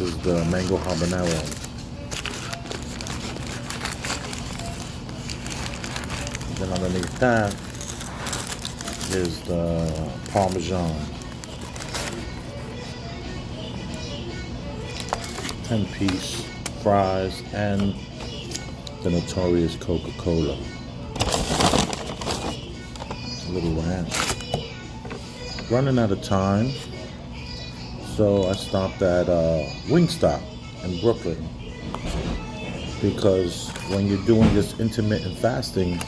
is the mango habanero. Then underneath that is the Parmesan. 10-piece fries and the notorious Coca-Cola. A little ranch. Running out of time, so I stopped at Wingstop in Brooklyn, because when you're doing this intermittent fasting,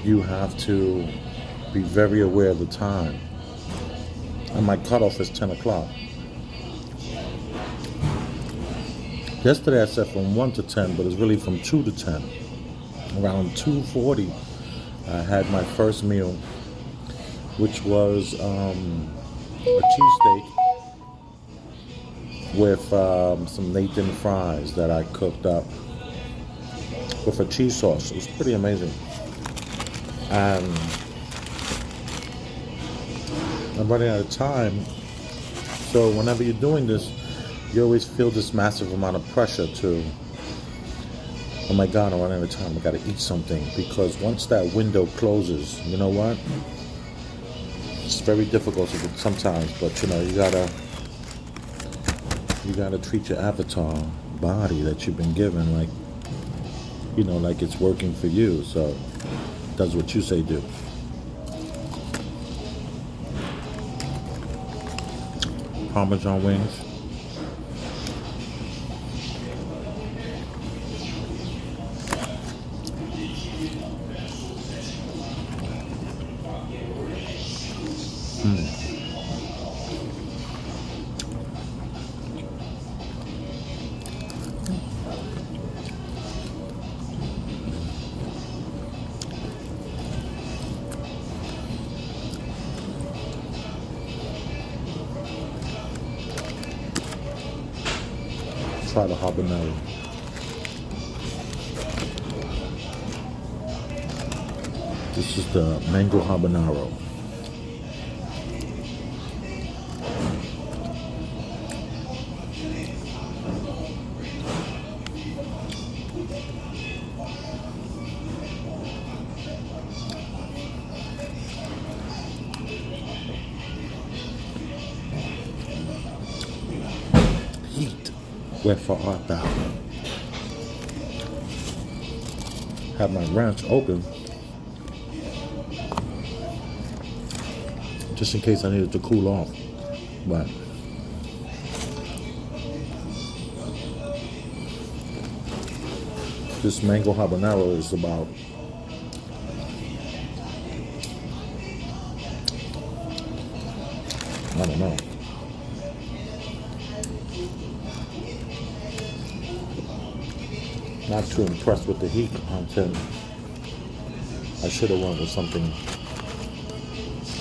you have to be very aware of the time. And my cutoff is 10 o'clock. Yesterday I said from 1 to 10, but it's really from 2 to 10. Around 2:40, I had my first meal, which was a cheesesteak with some Nathan fries that I cooked up with a cheese sauce. It was pretty amazing. And I'm running out of time, so whenever you're doing this, you always feel this massive amount of pressure to, oh my God, I'm running out of time, I gotta eat something. Because once that window closes, you know what? It's very difficult sometimes, but you know, you gotta treat your avatar body that you've been given like, you know, like it's working for you. So it does what you say do. Parmesan wings. Try the habanero. This is the mango habanero. Heat. Wherefore art thou? Have my ranch open just in case I needed to cool off. But this mango habanero is about I don't know. Not too impressed with the heat content. I should have went with something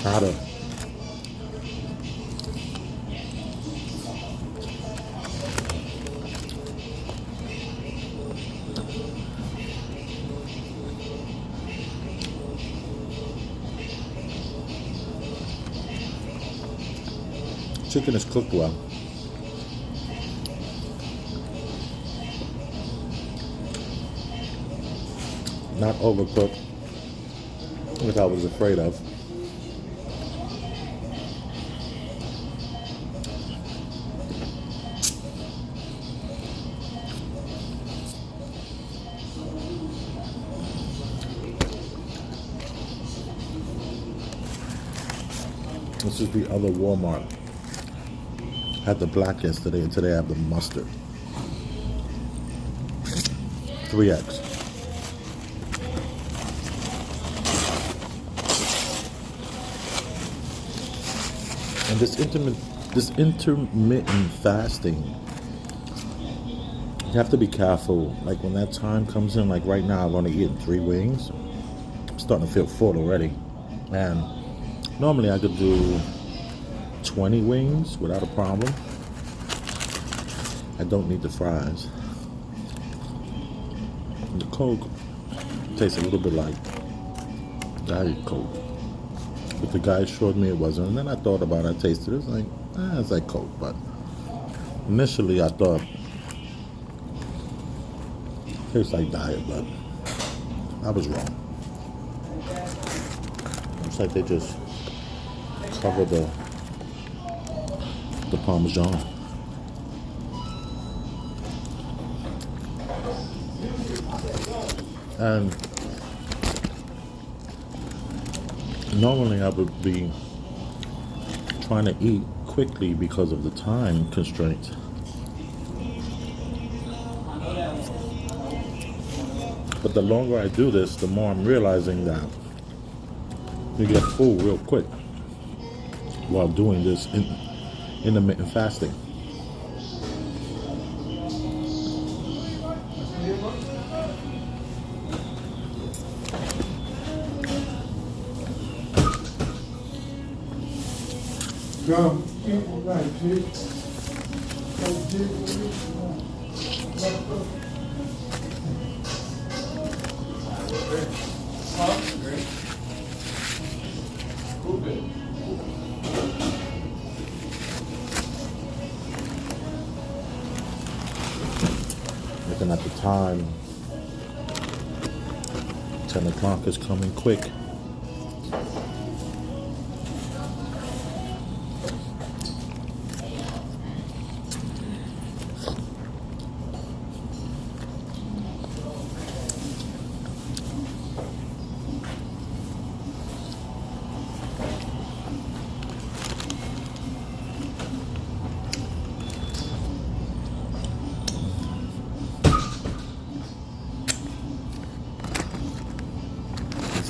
hotter. Chicken is cooked well. Not overcooked, which I was afraid of. This is the other Walmart. Had the black yesterday, and today I have the mustard. 3 eggs. And this intermittent fasting, you have to be careful. Like when that time comes in, like right now I've only eaten 3 wings. I'm starting to feel full already. And normally I could do 20 wings without a problem. I don't need the fries. And the Coke tastes a little bit like Diet Coke. But the guy assured me it wasn't. And then I thought about it, I tasted it. It was like, it's like Coke, but Initially, I thought it tastes like diet, but I was wrong. It's like they just cover the Parmesan. And normally I would be trying to eat quickly because of the time constraints. But the longer I do this, the more I'm realizing that you get full real quick while doing this intermittent fasting. Looking at the time, 10 o'clock is coming quick.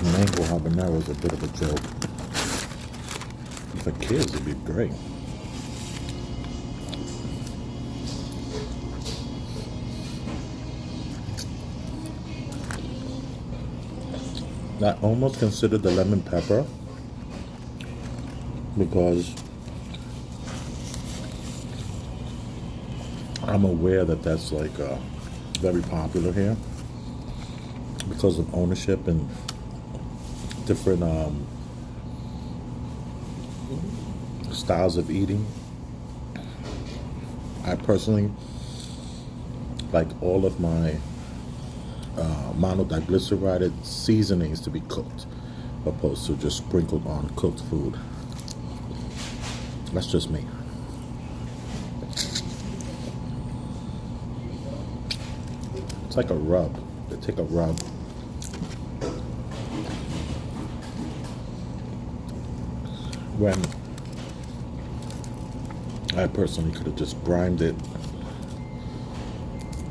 Mango habanero is a bit of a joke. For kids, it'd be great. I almost consider the lemon pepper because I'm aware that that's like very popular here because of ownership and different styles of eating. I personally like all of my monodiglyceride seasonings to be cooked opposed to just sprinkled on cooked food. That's just me. It's like a rub. They take a rub, when I personally could have just brimed it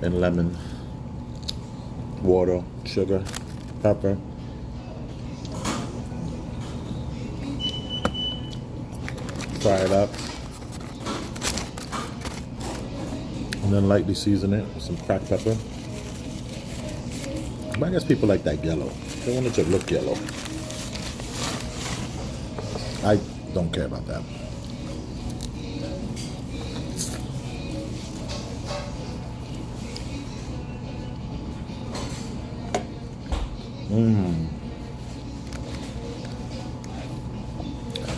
in lemon, water, sugar, pepper. Fry it up. And then lightly season it with some cracked pepper. But I guess people like that yellow. They want it to look yellow. I don't care about that. Mmm.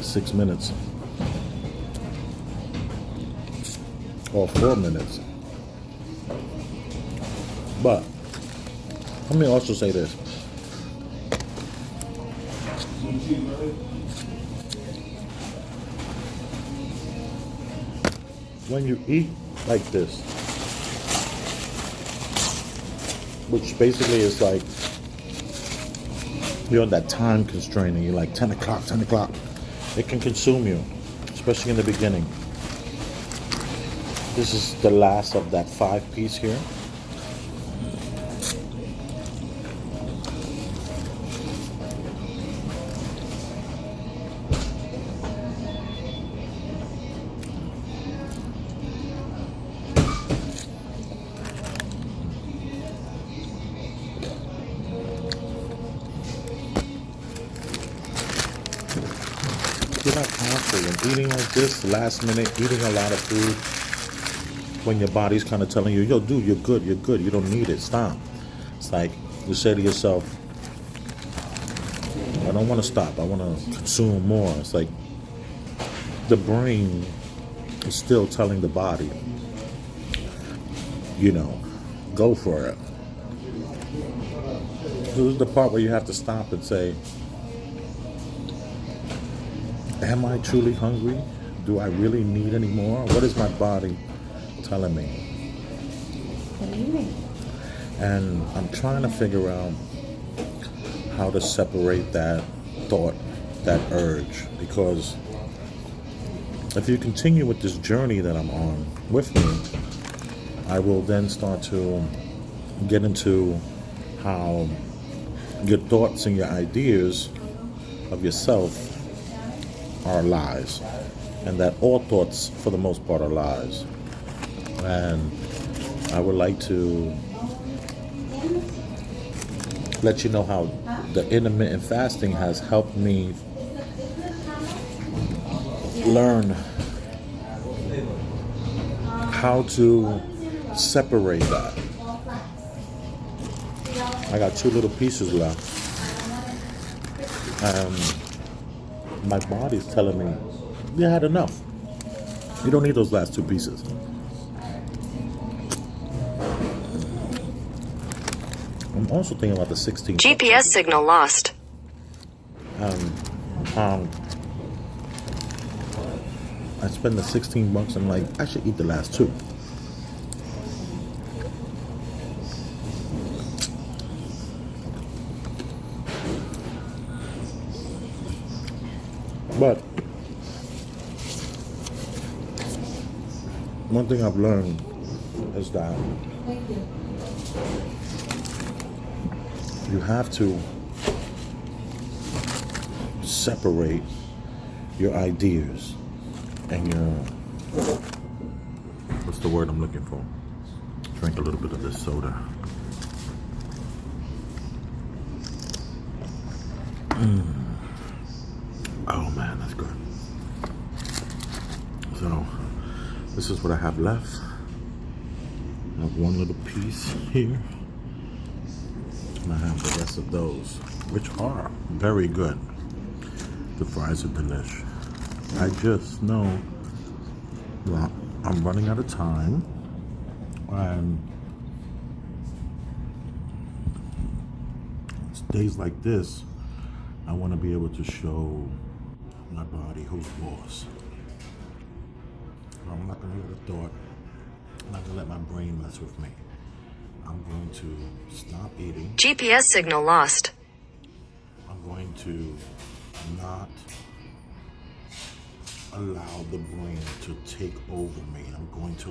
6 minutes. Or 4 minutes. But let me also say this. When you eat like this, which basically is like you're on that time constraint and you're like 10 o'clock, it can consume you, especially in the beginning. This is the last of that 5-piece here. You're not careful when eating like this, last minute, eating a lot of food, when your body's kind of telling you, yo, dude, you're good, you don't need it, stop. It's like you say to yourself, I don't want to stop, I want to consume more. It's like the brain is still telling the body, you know, go for it. This is the part where you have to stop and say, am I truly hungry? Do I really need any more? What is my body telling me? What are you eating? And I'm trying to figure out how to separate that thought, that urge, because if you continue with this journey that I'm on with me, I will then start to get into how your thoughts and your ideas of yourself are lies, and that all thoughts for the most part are lies. And I would like to let you know how the intermittent fasting has helped me learn how to separate that. I got 2 little pieces left, and my body's telling me you had enough. You don't need those last 2 pieces. I'm also thinking about the 16 GPS signal lost. I spend the $16. I'm like, I should eat the last 2. But one thing I've learned is that you have to separate your ideas and your, what's the word I'm looking for? Drink a little bit of this soda. Oh man, that's good. So, this is what I have left. I have 1 little piece here. And I have the rest of those, which are very good. The fries are delish. I just know that I'm running out of time, and days like this, I want to be able to show my body who's boss. I'm not going to hear the thought. I'm not going to let my brain mess with me. I'm going to stop eating. GPS signal lost. I'm going to not allow the brain to take over me. I'm going to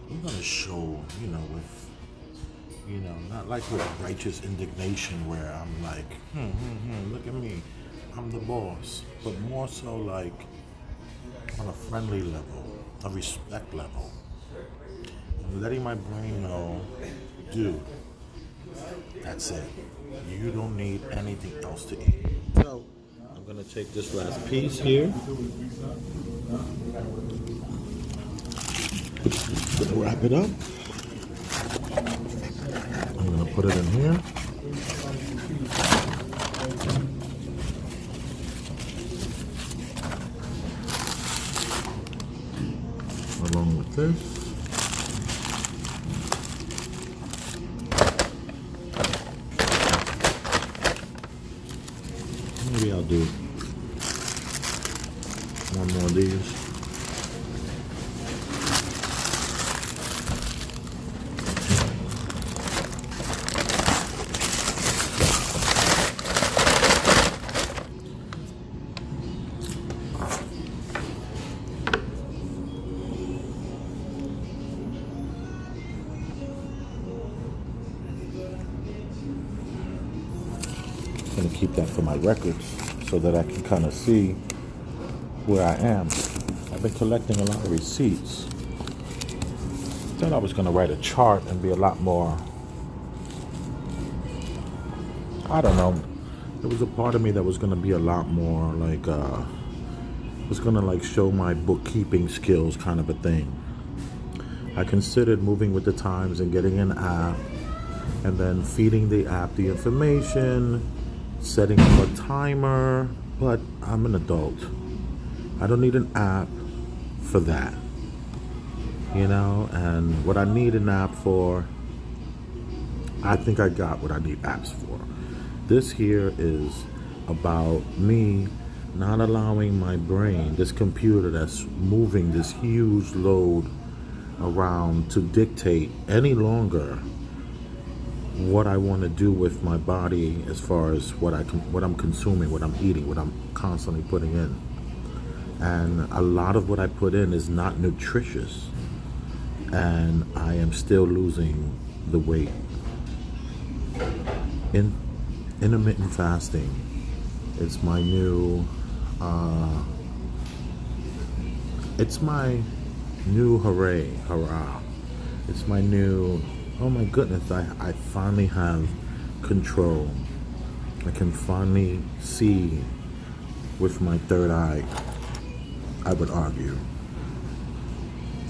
I'm going to show, not like with righteous indignation where I'm like, look at me, I'm the boss. But more so like on a friendly level, a respect level. I'm letting my brain know, dude, that's it. You don't need anything else to eat. So, I'm going to take this last piece here. Gonna wrap it up. I'm going to put it in here. Along with this. Maybe I'll do 1 more of these. I'm going to keep that for my records so that I can kind of see where I am. I've been collecting a lot of receipts. Thought I was going to write a chart and be a lot more, I don't know. There was a part of me that was going to be a lot more like, was going to like show my bookkeeping skills kind of a thing. I considered moving with the times and getting an app and then feeding the app the information, setting up a timer, but I'm an adult. I don't need an app for that. you know, and what I need an app for, I think I got what I need apps for. This here is about me not allowing my brain, this computer that's moving this huge load around, to dictate any longer what I want to do with my body as far as what I'm consuming, what I'm eating, what I'm constantly putting in. And a lot of what I put in is not nutritious, and I am still losing the weight. Intermittent fasting, it's my new hurrah. It's my new, oh my goodness, I finally have control. I can finally see with my third eye, I would argue,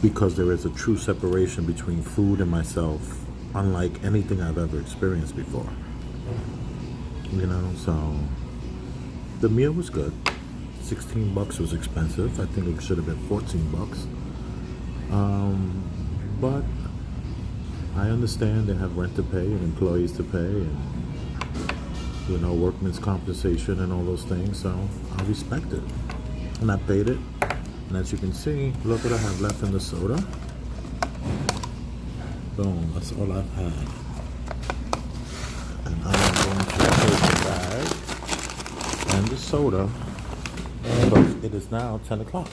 because there is a true separation between food and myself, unlike anything I've ever experienced before. You know, so the meal was good. $16 was expensive. I think it should have been $14. But I understand they have rent to pay and employees to pay, and you know, workman's compensation and all those things. So I respect it, and I paid it. And as you can see, look what I have left in the soda. Boom, that's all I've had. And I am going to take the bag and the soda, because it is now 10 o'clock.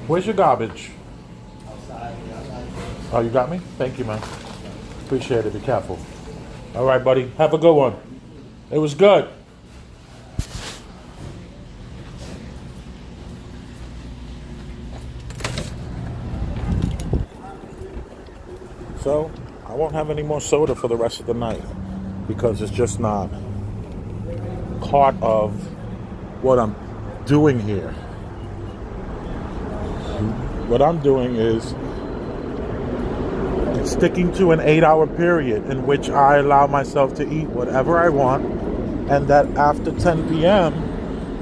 Where's your garbage? Outside. Oh, you got me? Thank you, man. Appreciate it. Be careful. All right, buddy. Have a good one. It was good. So, I won't have any more soda for the rest of the night, because it's just not part of what I'm doing here. What I'm doing is sticking to an 8-hour period in which I allow myself to eat whatever I want, and that after 10 p.m.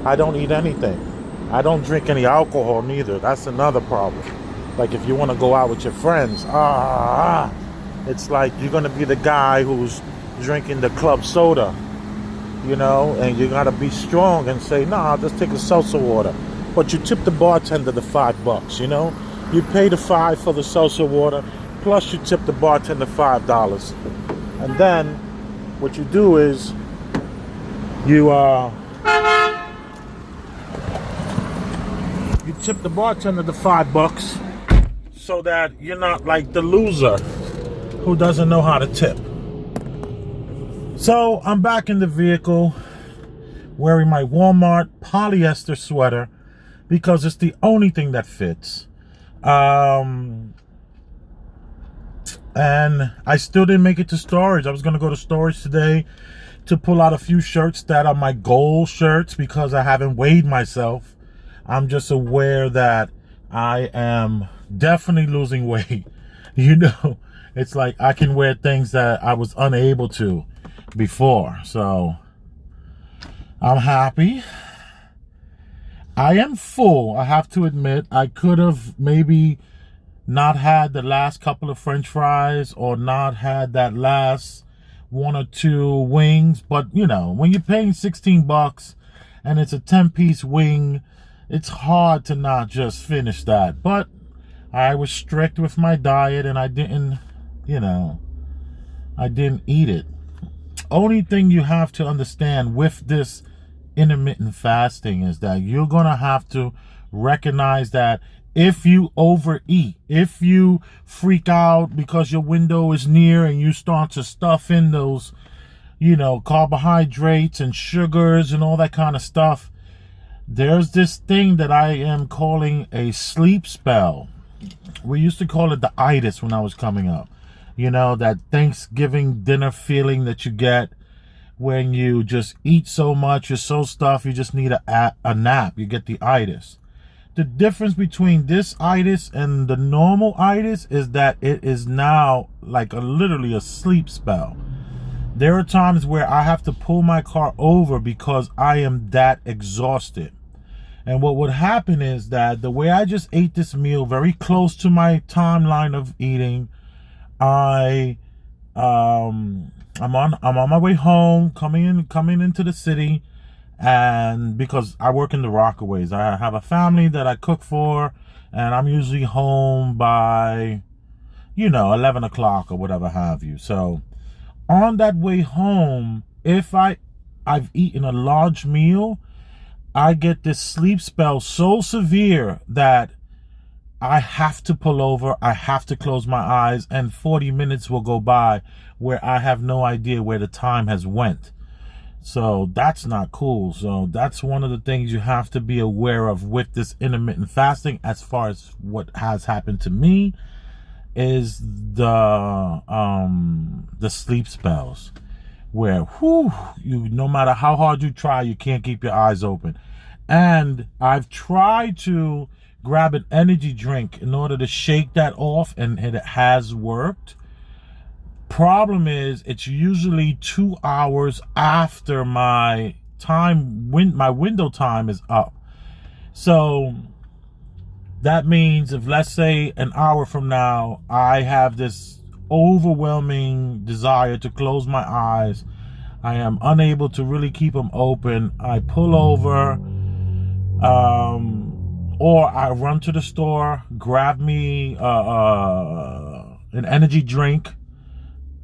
I don't eat anything. I don't drink any alcohol neither. That's another problem. Like if you want to go out with your friends, it's like you're going to be the guy who's drinking the club soda, you know, and you got to be strong and say, nah, I'll just take a seltzer water. But you tip the bartender the $5, you know? You pay the $5 for the seltzer water, plus you tip the bartender $5. And then what you do is you tip the bartender the $5, so that you're not like the loser who doesn't know how to tip. So I'm back in the vehicle wearing my Walmart polyester sweater because it's the only thing that fits. And I still didn't make it to storage. I was going to go to storage today to pull out a few shirts that are my goal shirts, because I haven't weighed myself. I'm just aware that I am definitely losing weight. You know, it's like I can wear things that I was unable to before. So I'm happy. I am full, I have to admit. I could have maybe not had the last couple of French fries, or not had that last 1 or 2 wings. But, you know, when you're paying $16 and it's a 10-piece wing, it's hard to not just finish that. But I was strict with my diet, and I didn't, you know, I didn't eat it. Only thing you have to understand with this intermittent fasting is that you're going to have to recognize that if you overeat, if you freak out because your window is near and you start to stuff in those, you know, carbohydrates and sugars and all that kind of stuff, there's this thing that I am calling a sleep spell. We used to call it the itis when I was coming up. You know, that Thanksgiving dinner feeling that you get when you just eat so much, you're so stuffed, you just need a nap. You get the itis. The difference between this itis and the normal itis is that it is now like literally a sleep spell. There are times where I have to pull my car over because I am that exhausted. And what would happen is that the way I just ate this meal very close to my timeline of eating, I'm on my way home, coming into the city, and because I work in the Rockaways, I have a family that I cook for, and I'm usually home by 11 o'clock or whatever have you. So on that way home, if I've eaten a large meal, I get this sleep spell so severe that I have to pull over, I have to close my eyes, and 40 minutes will go by where I have no idea where the time has went. So that's not cool. So that's one of the things you have to be aware of with this intermittent fasting, as far as what has happened to me, is the sleep spells, where no matter how hard you try, you can't keep your eyes open. And I've tried to grab an energy drink in order to shake that off, and it has worked. Problem is, it's usually 2 hours after my window time is up. So that means if, let's say, an hour from now, I have this overwhelming desire to close my eyes, I am unable to really keep them open, I pull over, or I run to the store, grab me an energy drink.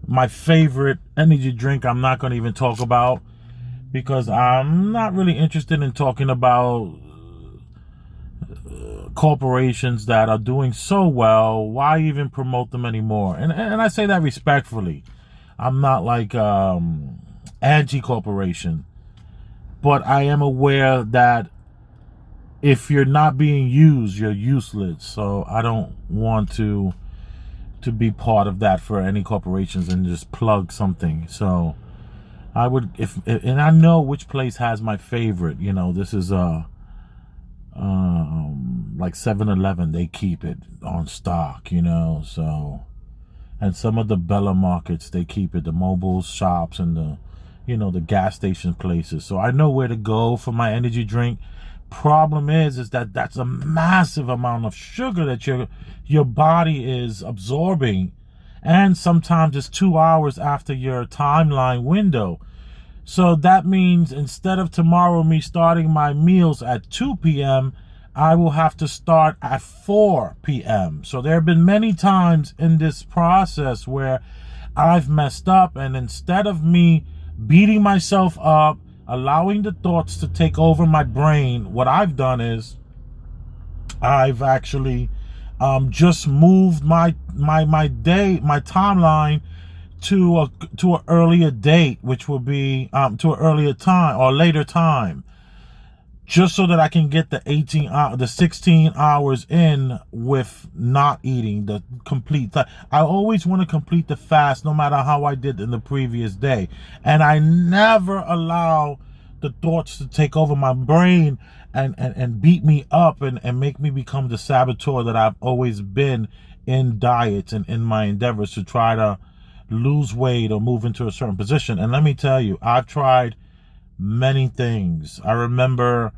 My favorite energy drink I'm not going to even talk about, because I'm not really interested in talking about corporations that are doing so well. Why even promote them anymore? And I say that respectfully. I'm not like anti-corporation, but I am aware that if you're not being used, you're useless. So I don't want to be part of that for any corporations and just plug something. So I would, and I know which place has my favorite. This is like 7-Eleven. They keep it on stock. So, and some of the Bella markets, they keep it. The mobile shops and the gas station places. So I know where to go for my energy drink. Problem is that that's a massive amount of sugar that your body is absorbing, and sometimes it's 2 hours after your timeline window. So that means instead of tomorrow me starting my meals at 2 p.m., I will have to start at 4 p.m. So there have been many times in this process where I've messed up, and instead of me beating myself up, allowing the thoughts to take over my brain, what I've done is I've actually just moved my timeline to an earlier date, which will be to an earlier time or later time, just so that I can get the 16 hours in with not eating the complete. I always want to complete the fast, no matter how I did in the previous day, and I never allow the thoughts to take over my brain and beat me up and make me become the saboteur that I've always been in diets and in my endeavors to try to lose weight or move into a certain position. And let me tell you, I've tried many things. I remember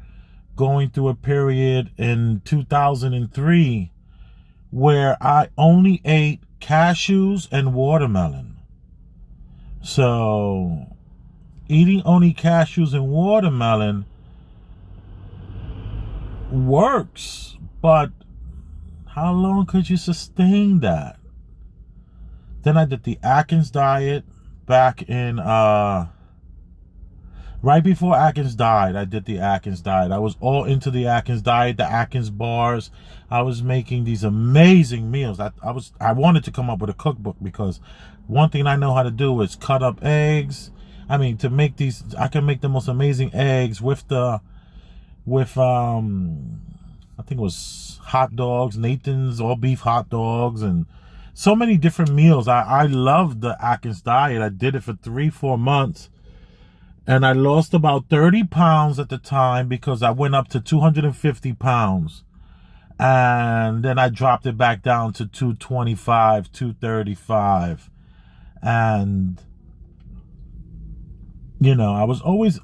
going through a period in 2003 where I only ate cashews and watermelon. So eating only cashews and watermelon works, but how long could you sustain that? Then I did the Atkins diet back in right before Atkins died. I did the Atkins diet. I was all into the Atkins diet, the Atkins bars. I was making these amazing meals. I wanted to come up with a cookbook, because one thing I know how to do is cut up eggs. I mean, to make these, I can make the most amazing eggs with I think it was hot dogs, Nathan's all beef hot dogs, and so many different meals. I loved the Atkins diet. I did it for 3-4 months, and I lost about 30 pounds at the time, because I went up to 250 pounds, and then I dropped it back down to 225, 235, and You know, I was always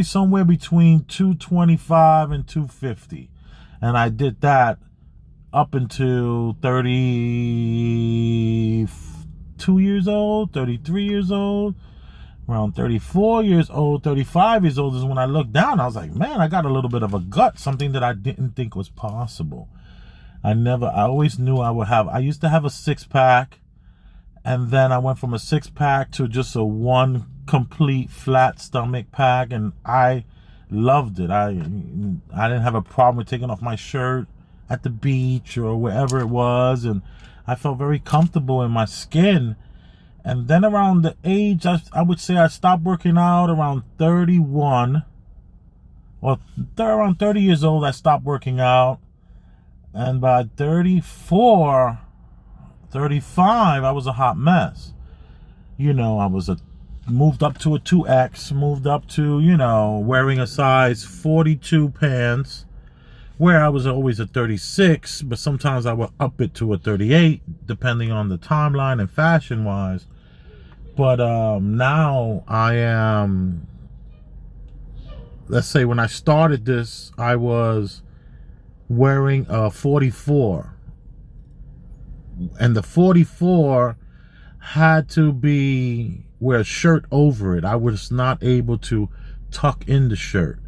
somewhere between 225 and 250. And I did that up until 32 years old, 33 years old, around 34 years old, 35 years old is when I looked down. I was like, man, I got a little bit of a gut, something that I didn't think was possible. I always knew I used to have a 6-pack, and then I went from a 6-pack to just a one complete flat stomach pack, and I loved it. I didn't have a problem with taking off my shirt at the beach or wherever it was, and I felt very comfortable in my skin. And then around the age, I would say I stopped working out around 31, or around 30 years old, I stopped working out. And by 34, 35, I was a hot mess. You know, I moved up to a 2X, moved up to, wearing a size 42 pants, where I was always a 36, but sometimes I would up it to a 38, depending on the timeline and fashion-wise. But now I am, let's say when I started this, I was wearing a 44. And the 44 had to be wear a shirt over it. I was not able to tuck in the shirt.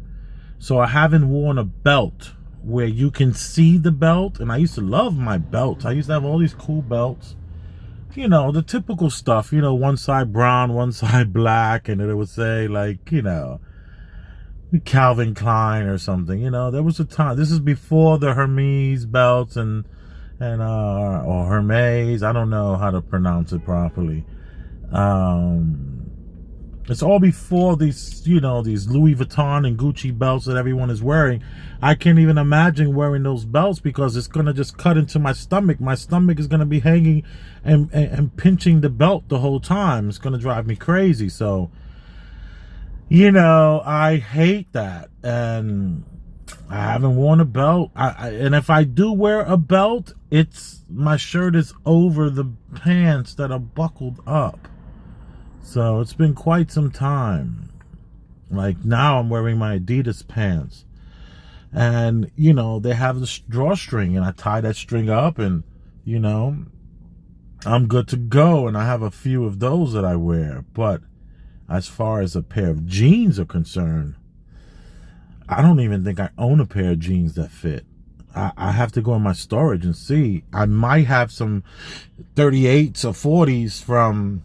So I haven't worn a belt where you can see the belt. And I used to love my belts. I used to have all these cool belts. You know, the typical stuff, one side brown, one side black. And it would say like, Calvin Klein or something. There was a time. This is before the Hermes belts or Hermes. I don't know how to pronounce it properly. It's all before these Louis Vuitton and Gucci belts that everyone is wearing. I can't even imagine wearing those belts because it's going to just cut into my stomach. My stomach is going to be hanging and pinching the belt the whole time. It's going to drive me crazy. So, I hate that. And I haven't worn a belt. And if I do wear a belt, my shirt is over the pants that are buckled up. So it's been quite some time. Like now I'm wearing my Adidas pants. And, they have this drawstring and I tie that string up and, I'm good to go. And I have a few of those that I wear. But as far as a pair of jeans are concerned, I don't even think I own a pair of jeans that fit. I have to go in my storage and see. I might have some 38s or 40s from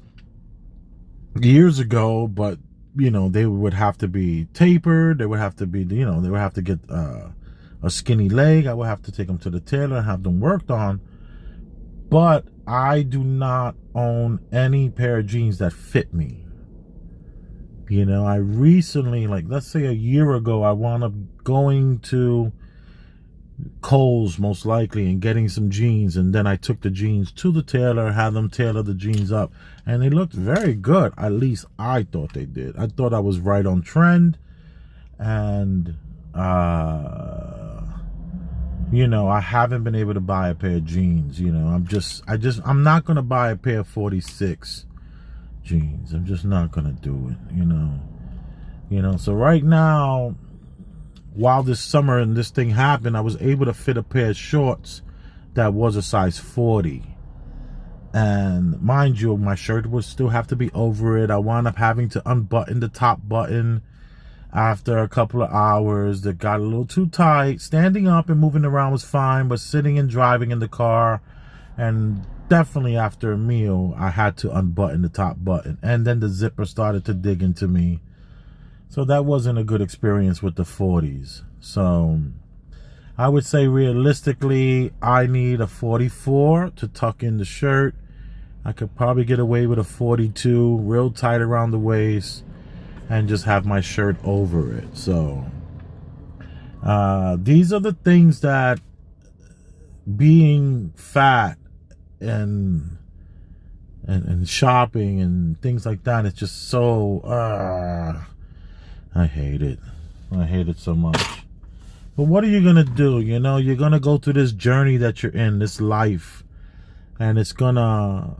years ago, but they would have to be tapered. They would have to be, they would have to get a skinny leg. I would have to take them to the tailor and have them worked on. But I do not own any pair of jeans that fit me. I recently, like let's say a year ago, I wound up going to Kohl's most likely and getting some jeans, and then I took the jeans to the tailor, had them tailor the jeans up, and they looked very good. At least I thought they did. I thought I was right on trend. And I haven't been able to buy a pair of jeans. I'm not gonna buy a pair of 46 jeans. I'm just not gonna do it. So right now, while this summer and this thing happened, I was able to fit a pair of shorts that was a size 40. And mind you, my shirt would still have to be over it. I wound up having to unbutton the top button after a couple of hours. That got a little too tight. Standing up and moving around was fine, but sitting and driving in the car, and definitely after a meal, I had to unbutton the top button. And then the zipper started to dig into me. So that wasn't a good experience with the 40s. So I would say realistically, I need a 44 to tuck in the shirt. I could probably get away with a 42, real tight around the waist, and just have my shirt over it. So these are the things that being fat and shopping and things like that, it's just so I hate it. I hate it so much. But what are you gonna do? You're gonna go through this journey that you're in, this life, and it's gonna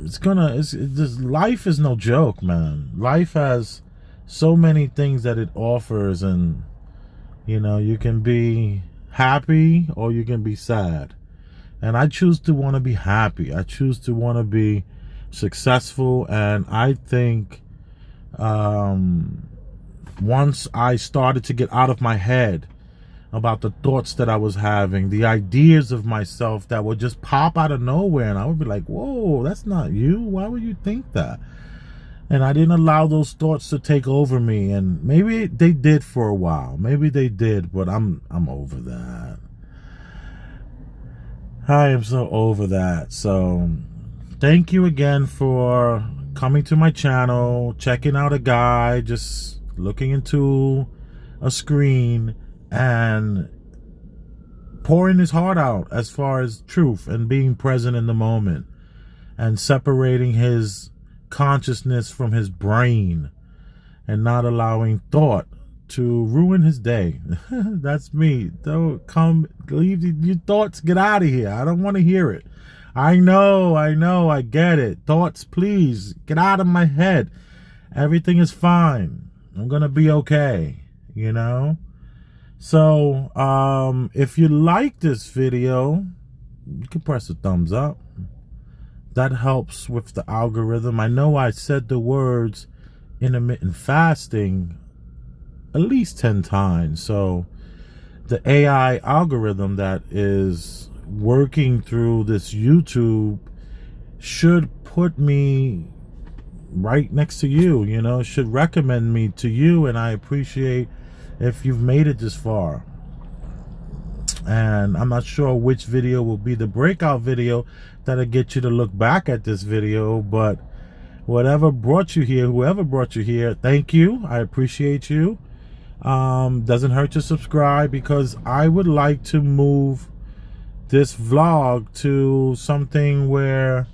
this life is no joke, man. Life has so many things that it offers, and you can be happy or you can be sad. And I choose to want to be happy. I choose to want to be successful. And I think once I started to get out of my head about the thoughts that I was having, the ideas of myself that would just pop out of nowhere, and I would be like, whoa, that's not you. Why would you think that? And I didn't allow those thoughts to take over me. And maybe they did for a while. Maybe they did, but I'm over that. I am so over that. So thank you again for coming to my channel, checking out a guy just looking into a screen and pouring his heart out as far as truth and being present in the moment and separating his consciousness from his brain and not allowing thought to ruin his day. That's me. Don't come, leave your thoughts, get out of here. I don't want to hear it. I know, I get it. Thoughts, please, get out of my head. Everything is fine. I'm gonna be okay, So, if you like this video, you can press a thumbs up. That helps with the algorithm. I know I said the words intermittent fasting at least 10 times. So the AI algorithm that is working through this YouTube should put me right next to you, should recommend me to you. And I appreciate if you've made it this far. And I'm not sure which video will be the breakout video that'll get you to look back at this video, but whatever brought you here, whoever brought you here, thank you. I appreciate you. Doesn't hurt to subscribe, because I would like to move this vlog to something where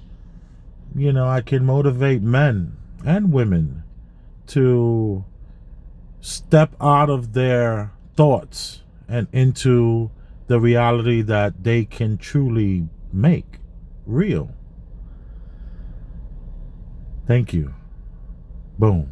I can motivate men and women to step out of their thoughts and into the reality that they can truly make real. Thank you. Boom.